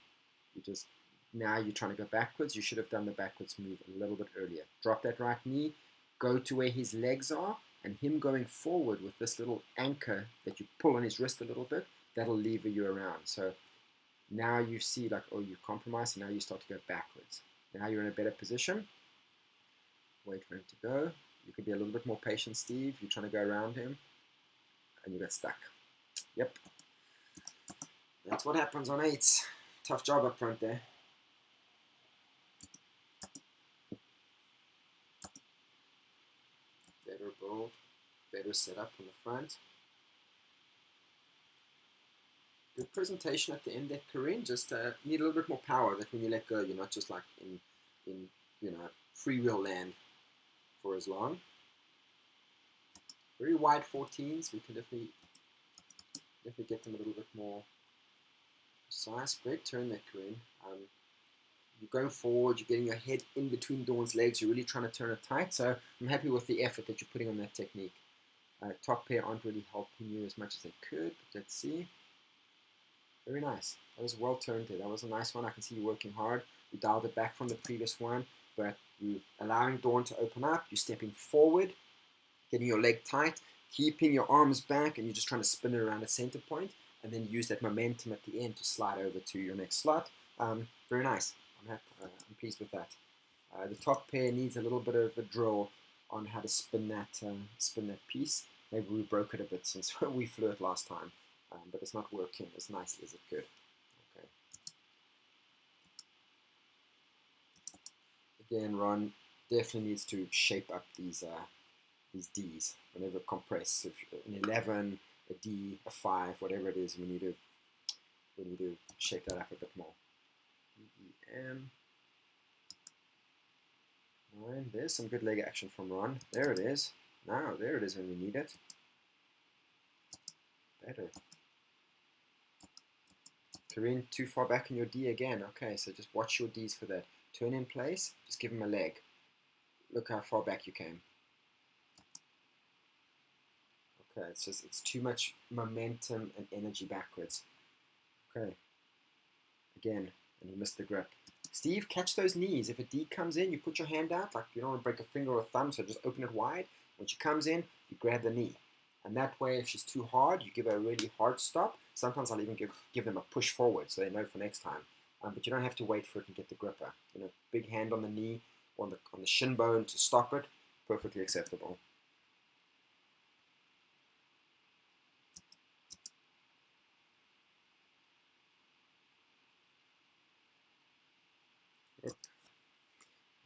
Now you're trying to go backwards. You should have done the backwards move a little bit earlier. Drop that right knee, go to where his legs are, and him going forward with this little anchor that you pull on his wrist a little bit, that'll lever you around. So now you see like, oh, you compromise, and now you start to go backwards. Now you're in a better position. Wait for him to go. You could be a little bit more patient, Steve. You're trying to go around him, and you got stuck. Yep. That's what happens on 8s. Tough job up front there. Better build, better setup on the front. Good presentation at the end there, Corinne. Just need a little bit more power that when you let go, you're not just like in freewheel land for as long. Very wide 14s. We can definitely get them a little bit more precise. Great turn there, Corinne. You're going forward, you're getting your head in between Dawn's legs, you're really trying to turn it tight, so I'm happy with the effort that you're putting on that technique. Top pair aren't really helping you as much as they could, but let's see. Very nice. That was well turned there. That was a nice one. I can see you working hard. You dialed it back from the previous one, but you're allowing Dawn to open up, you're stepping forward, getting your leg tight, keeping your arms back, and you're just trying to spin it around a center point, and then use that momentum at the end to slide over to your next slot. Very nice. I'm pleased with that. The top pair needs a little bit of a drill on how to spin that piece. Maybe we broke it a bit since we flew it last time, but it's not working as nicely as it could. Okay. Again, Ron definitely needs to shape up these Ds whenever compressed. If an 11, a D, a 5, whatever it is, we need to shape that up a bit more. EM. 9. There's some good leg action from Ron. There it is. Now, there it is when we need it. Better. Corinne, too far back in your D again. Okay, so just watch your Ds for that. Turn in place, just give him a leg. Look how far back you came. Okay, it's too much momentum and energy backwards. Okay. Again, and you missed the grip. Steve, catch those knees. If a D comes in, you put your hand out, like you don't want to break a finger or a thumb, so just open it wide. When she comes in, you grab the knee. And that way, if she's too hard, you give her a really hard stop. Sometimes I'll even give them a push forward so they know for next time. But you don't have to wait for it and get the gripper. Big hand on the knee or on the shin bone to stop it, perfectly acceptable. Is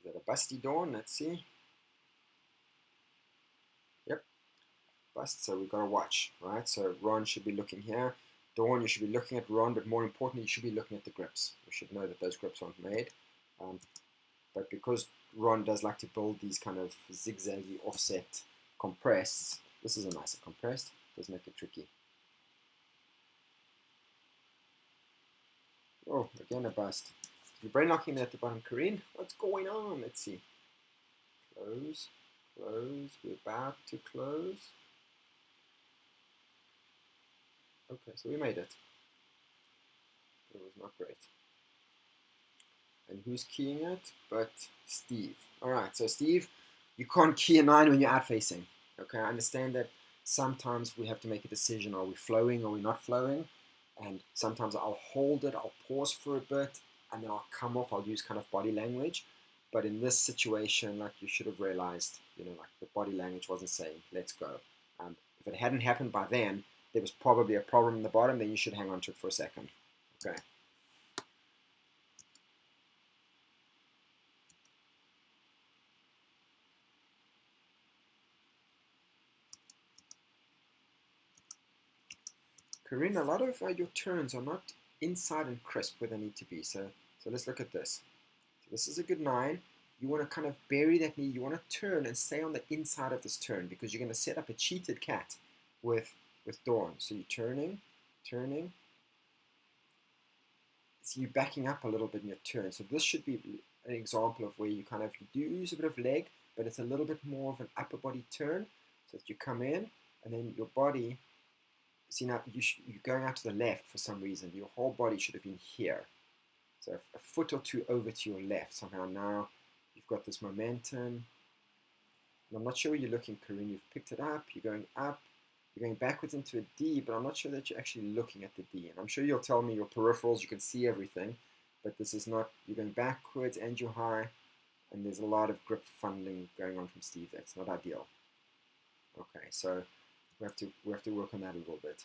that a busty Dawn? Let's see. Yep, bust, so we've got to watch, right? So Ron should be looking here. Dawn, you should be looking at Ron, but more importantly, you should be looking at the grips. You should know that those grips aren't made. But because Ron does like to build these kind of zigzaggy offset compressed, this is a nicer compressed, does make it tricky. Oh, again a bust. You're brain locking there at the bottom, Corinne. What's going on? Let's see. Close, close. We're about to close. Okay, so we made it. It was not great. And who's keying it? But Steve. All right, so Steve, you can't key a 9 when you're out facing. Okay, I understand that sometimes we have to make a decision. Are we flowing? Are we not flowing? And sometimes I'll hold it, I'll pause for a bit, and then I'll come off, I'll use kind of body language. But in this situation, like, you should have realized, like the body language wasn't saying, let's go. If it hadn't happened by then, there was probably a problem in the bottom, then you should hang on to it for a second. Okay. Corinne, a lot of your turns are not inside and crisp where they need to be. So let's look at this. So this is a good 9. You want to kind of bury that knee. You want to turn and stay on the inside of this turn because you're going to set up a cheated cat with Dawn. So you're turning. So you're backing up a little bit in your turn. So this should be an example of where you kind of, you do use a bit of leg, but it's a little bit more of an upper body turn. So that you come in and then your body, see now you're going out to the left for some reason. Your whole body should have been here. So a foot or two over to your left. Somehow now you've got this momentum. And I'm not sure where you're looking, Corinne. You've picked it up. You're going up. You're going backwards into a D, but I'm not sure that you're actually looking at the D. And I'm sure you'll tell me your peripherals, you can see everything. But this is not, you're going backwards and you're high. And there's a lot of grip funneling going on from Steve. That's not ideal. Okay, so we have to work on that a little bit.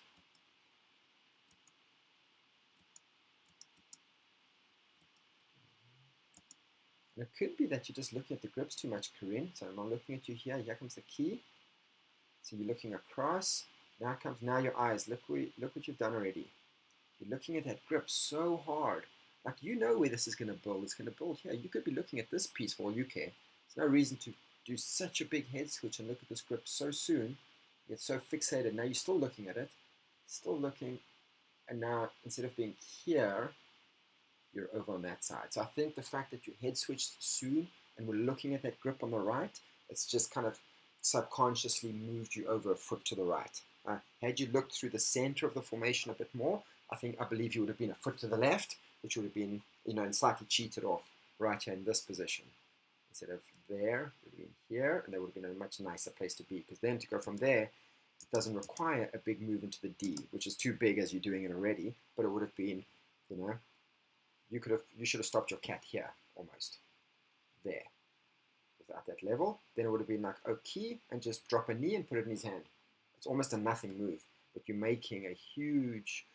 And it could be that you're just looking at the grips too much, Corinne. So I'm looking at you here. Here comes the key. So you're looking across. Now your eyes. Look what you've done already. You're looking at that grip so hard. Like you know where this is going to build. It's going to build here. You could be looking at this piece for all you care. There's no reason to do such a big head switch and look at this grip so soon. You get so fixated. Now you're still looking at it. Still looking. And now instead of being here, you're over on that side. So I think the fact that you head switched soon and we're looking at that grip on the right, it's just kind of subconsciously moved you over a foot to the right. Had you looked through the center of the formation a bit more, I believe you would have been a foot to the left, which would have been, and slightly cheated off right here in this position. Instead of there, it would have been here, and that would have been a much nicer place to be, because then to go from there, it doesn't require a big move into the D, which is too big as you're doing it already, but it would have been, you should have stopped your cat here, almost, there. Without that level, then it would have been like, okay, and just drop a knee and put it in his hand. It's almost a nothing move, but you're making a huge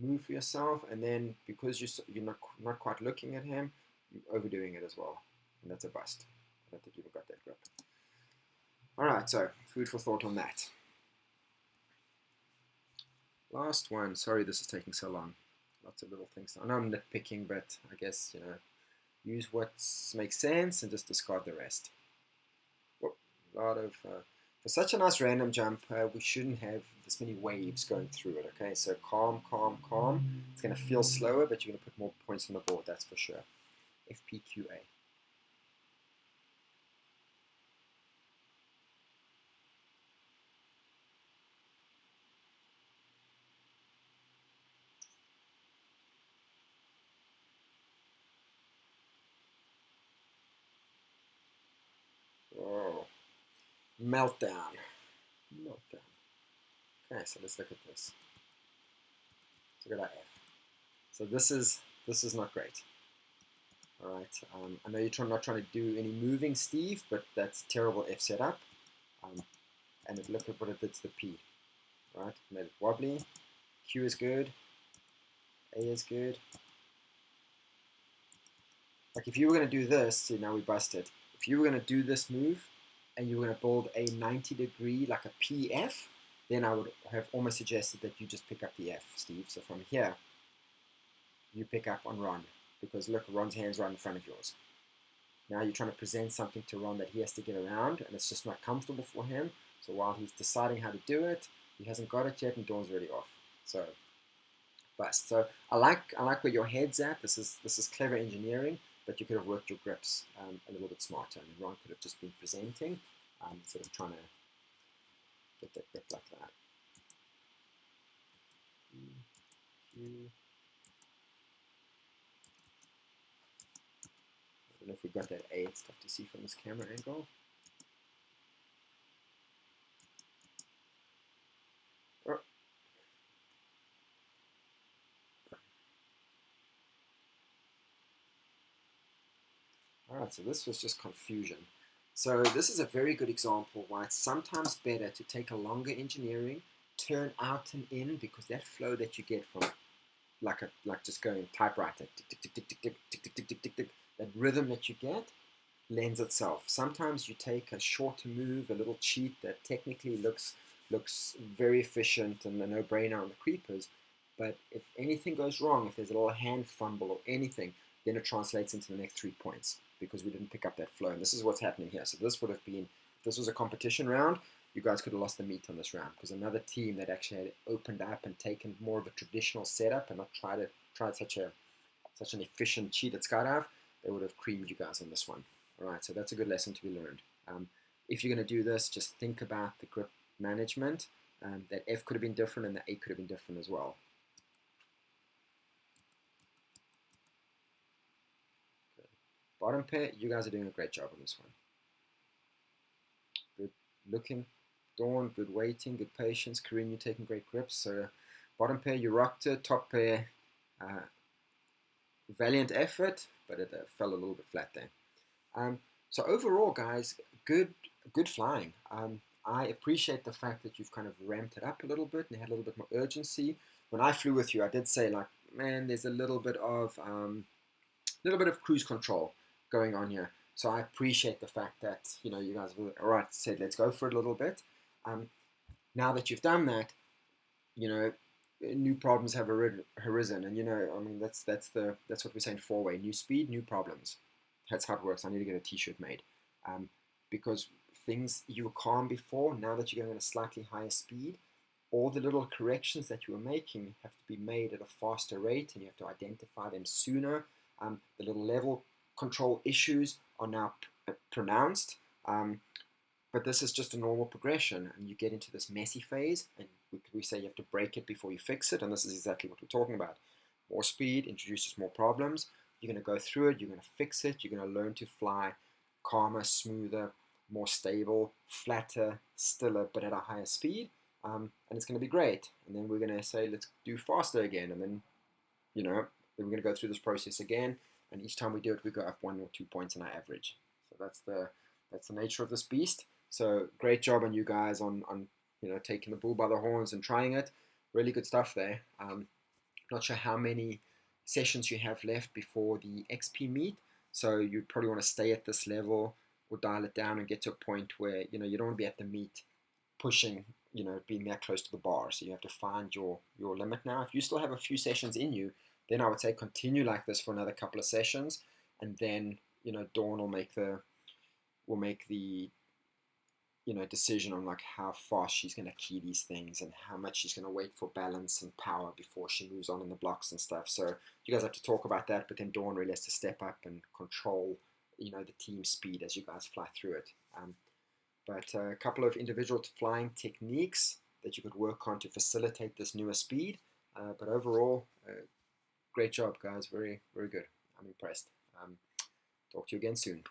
move for yourself, and then because you're not quite looking at him, you're overdoing it as well, and that's a bust. I don't think you've got that grip. All right, so food for thought on that. Last one. Sorry this is taking so long. Lots of little things. I know I'm nitpicking, but I guess, use what makes sense and just discard the rest. Whoop, a lot of, for such a nice random jump, we shouldn't have this many waves going through it, okay? So calm, calm, calm. It's going to feel slower, but you're going to put more points on the board, that's for sure. FPQA. Whoa. Meltdown. Meltdown. Okay, so let's look at this. Let's look at our F. So this is not great. All right. I know you're not trying to do any moving, Steve, but that's terrible F setup. And look at what it did to the P. Right? Made it wobbly. Q is good. A is good. Like if you were going to do this, see now we busted. If you were going to do this move and you were going to build a 90-degree, like a PF, then I would have almost suggested that you just pick up the F, Steve. So from here, you pick up on Ron. Because look, Ron's hand's right in front of yours. Now you're trying to present something to Ron that he has to get around, and it's just not comfortable for him. So while he's deciding how to do it, he hasn't got it yet, and Dawn's already off. So bust. So I like where your head's at. This is clever engineering, but you could have worked your grips a little bit smarter, and Ron could have just been presenting instead of trying to get that grip like that. Q. I don't know if we got that A. It's tough to see from this camera angle. Oh. Alright, so this was just confusion. So this is a very good example why it's sometimes better to take a longer engineering, turn out and in, because that flow that you get from like just going typewriter, tick, tick, tick, tick, tick, tick, tick, tick, tick, tick, tick, tick, that rhythm that you get lends itself. Sometimes you take a shorter move, a little cheat that technically looks very efficient and a no-brainer on the creepers, but if anything goes wrong, if there's a little hand fumble or anything, then it translates into the next 3 points because we didn't pick up that flow. And this is what's happening here. So this would have been, if this was a competition round, you guys could have lost the meat on this round, because another team that actually had opened up and taken more of a traditional setup and not tried such an efficient cheated skydive, they would have creamed you guys on this one. All right, so that's a good lesson to be learned. If you're going to do this, just think about the grip management. That F could have been different and the A could have been different as well. Okay. Bottom pair, you guys are doing a great job on this one. Good looking. Dawn, good waiting, good patience. Corinne, you're taking great grips. So bottom pair, you rocked it. Top pair, valiant effort, but it fell a little bit flat there. So overall, guys, good flying. I appreciate the fact that you've kind of ramped it up a little bit and had a little bit more urgency. When I flew with you, I did say, like, man, there's a little bit of cruise control going on here. So I appreciate the fact that, you know, you guys were, all right, said, let's go for it a little bit. Now that you've done that, you know, new problems have arisen, and, you know, I mean, that's what we're saying, four-way: new speed, new problems. That's how it works. I need to get a t-shirt made, because things you were calm before, now that you're going at a slightly higher speed, all the little corrections that you were making have to be made at a faster rate, and you have to identify them sooner. The little level control issues are now pronounced, but this is just a normal progression, and you get into this messy phase, and we say you have to break it before you fix it, and this is exactly what we're talking about. More speed introduces more problems. You're going to go through it, you're going to fix it, you're going to learn to fly calmer, smoother, more stable, flatter, stiller, but at a higher speed, and it's going to be great. And then we're going to say, let's do faster again, and then, you know, then we're going to go through this process again, and each time we do it, we go up 1 or 2 points in our average. So that's the nature of this beast. So great job on you guys on you know, taking the bull by the horns and trying it. Really good stuff there. Not sure how many sessions you have left before the XP meet, so you probably want to stay at this level or dial it down and get to a point where, you know, you don't want to be at the meet pushing, you know, being that close to the bar. So you have to find your limit now. If you still have a few sessions in you, then I would say continue like this for another couple of sessions, and then, you know, Dawn will make the you know, decision on like how fast she's going to key these things and how much she's going to wait for balance and power before she moves on in the blocks and stuff. So you guys have to talk about that, but then Dawn really has to step up and control, you know, the team speed as you guys fly through it. But a couple of individual flying techniques that you could work on to facilitate this newer speed. But overall, great job, guys. Very, very good. I'm impressed. Talk to you again soon.